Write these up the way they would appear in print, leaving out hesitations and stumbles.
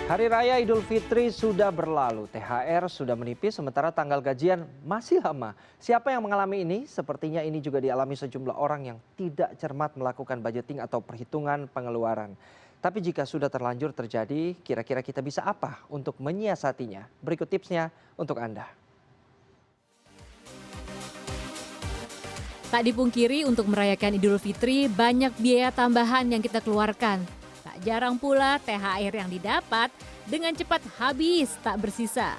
Hari Raya Idul Fitri sudah berlalu, THR sudah menipis sementara tanggal gajian masih lama. Siapa yang mengalami ini? Sepertinya ini juga dialami sejumlah orang yang tidak cermat melakukan budgeting atau perhitungan pengeluaran. Tapi jika sudah terlanjur terjadi, kira-kira kita bisa apa untuk menyiasatinya? Berikut tipsnya untuk Anda. Tak dipungkiri untuk merayakan Idul Fitri banyak biaya tambahan yang kita keluarkan. Tak jarang pula THR yang didapat dengan cepat habis tak bersisa.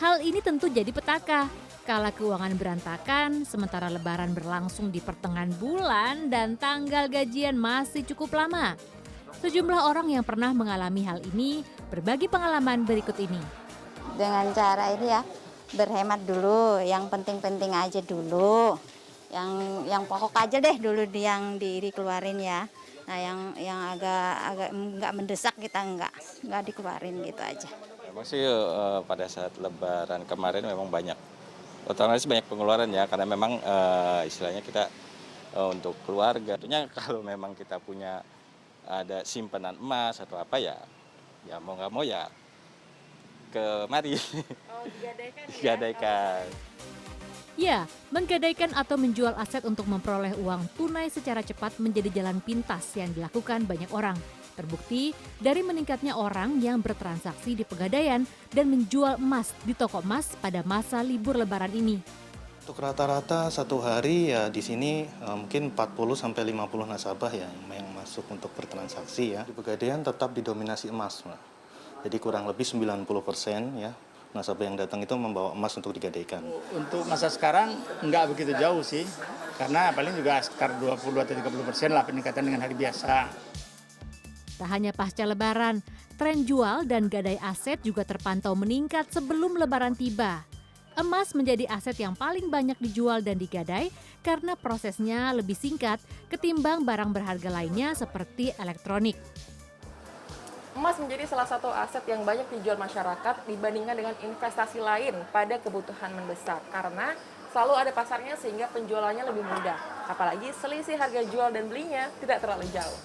Hal ini tentu jadi petaka. Kala keuangan berantakan, sementara lebaran berlangsung di pertengahan bulan dan tanggal gajian masih cukup lama. Sejumlah orang yang pernah mengalami hal ini berbagi pengalaman berikut ini. Dengan cara ini ya, berhemat dulu, yang penting-penting aja dulu. Yang pokok aja deh dulu yang dikeluarin ya. Nah yang agak nggak mendesak kita nggak dikeluarin gitu aja. Memang sih pada saat Lebaran kemarin memang banyak, otomatis banyak pengeluaran ya karena memang istilahnya kita untuk keluarga. Tentunya kalau memang kita punya ada simpanan emas atau apa ya mau nggak mau ya kemari. Oh, digadaikan ya? Digadaikan. Ya, menggadaikan atau menjual aset untuk memperoleh uang tunai secara cepat menjadi jalan pintas yang dilakukan banyak orang. Terbukti dari meningkatnya orang yang bertransaksi di pegadaian dan menjual emas di toko emas pada masa libur Lebaran ini. Untuk rata-rata satu hari ya di sini mungkin 40-50 nasabah ya yang masuk untuk bertransaksi ya. Di pegadaian tetap didominasi emas, Mbak. Jadi kurang lebih 90% ya. Nasabah yang datang itu membawa emas untuk digadaikan. Untuk masa sekarang nggak begitu jauh sih, karena paling juga sekitar 20 atau 30% lah peningkatan dengan hari biasa. Tak hanya pasca Lebaran, tren jual dan gadai aset juga terpantau meningkat sebelum Lebaran tiba. Emas menjadi aset yang paling banyak dijual dan digadai karena prosesnya lebih singkat ketimbang barang berharga lainnya seperti elektronik. Emas menjadi salah satu aset yang banyak dijual masyarakat dibandingkan dengan investasi lain pada kebutuhan mendesak karena selalu ada pasarnya sehingga penjualannya lebih mudah. Apalagi selisih harga jual dan belinya tidak terlalu jauh.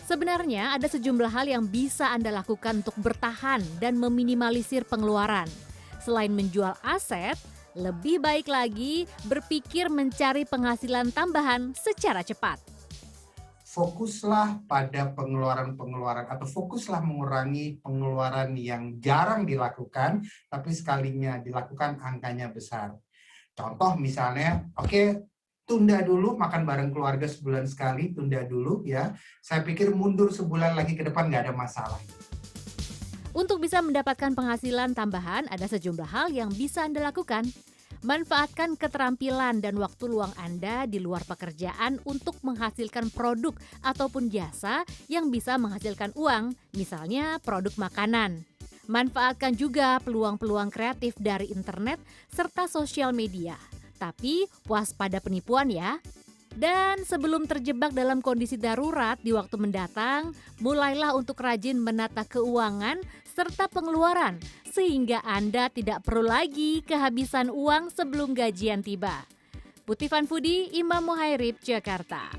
Sebenarnya ada sejumlah hal yang bisa Anda lakukan untuk bertahan dan meminimalisir pengeluaran. Selain menjual aset, lebih baik lagi berpikir mencari penghasilan tambahan secara cepat. Fokuslah pada pengeluaran-pengeluaran atau fokuslah mengurangi pengeluaran yang jarang dilakukan, tapi sekalinya dilakukan angkanya besar. Contoh misalnya, tunda dulu makan bareng keluarga sebulan sekali, tunda dulu ya. Saya pikir mundur sebulan lagi ke depan nggak ada masalah. Untuk bisa mendapatkan penghasilan tambahan, ada sejumlah hal yang bisa Anda lakukan. Manfaatkan keterampilan dan waktu luang Anda di luar pekerjaan untuk menghasilkan produk ataupun jasa yang bisa menghasilkan uang, misalnya produk makanan. Manfaatkan juga peluang-peluang kreatif dari internet serta sosial media. Tapi waspada penipuan ya. Dan sebelum terjebak dalam kondisi darurat di waktu mendatang, mulailah untuk rajin menata keuangan serta pengeluaran sehingga Anda tidak perlu lagi kehabisan uang sebelum gajian tiba. Putih Fanfudi, Imam Muhairib, Jakarta.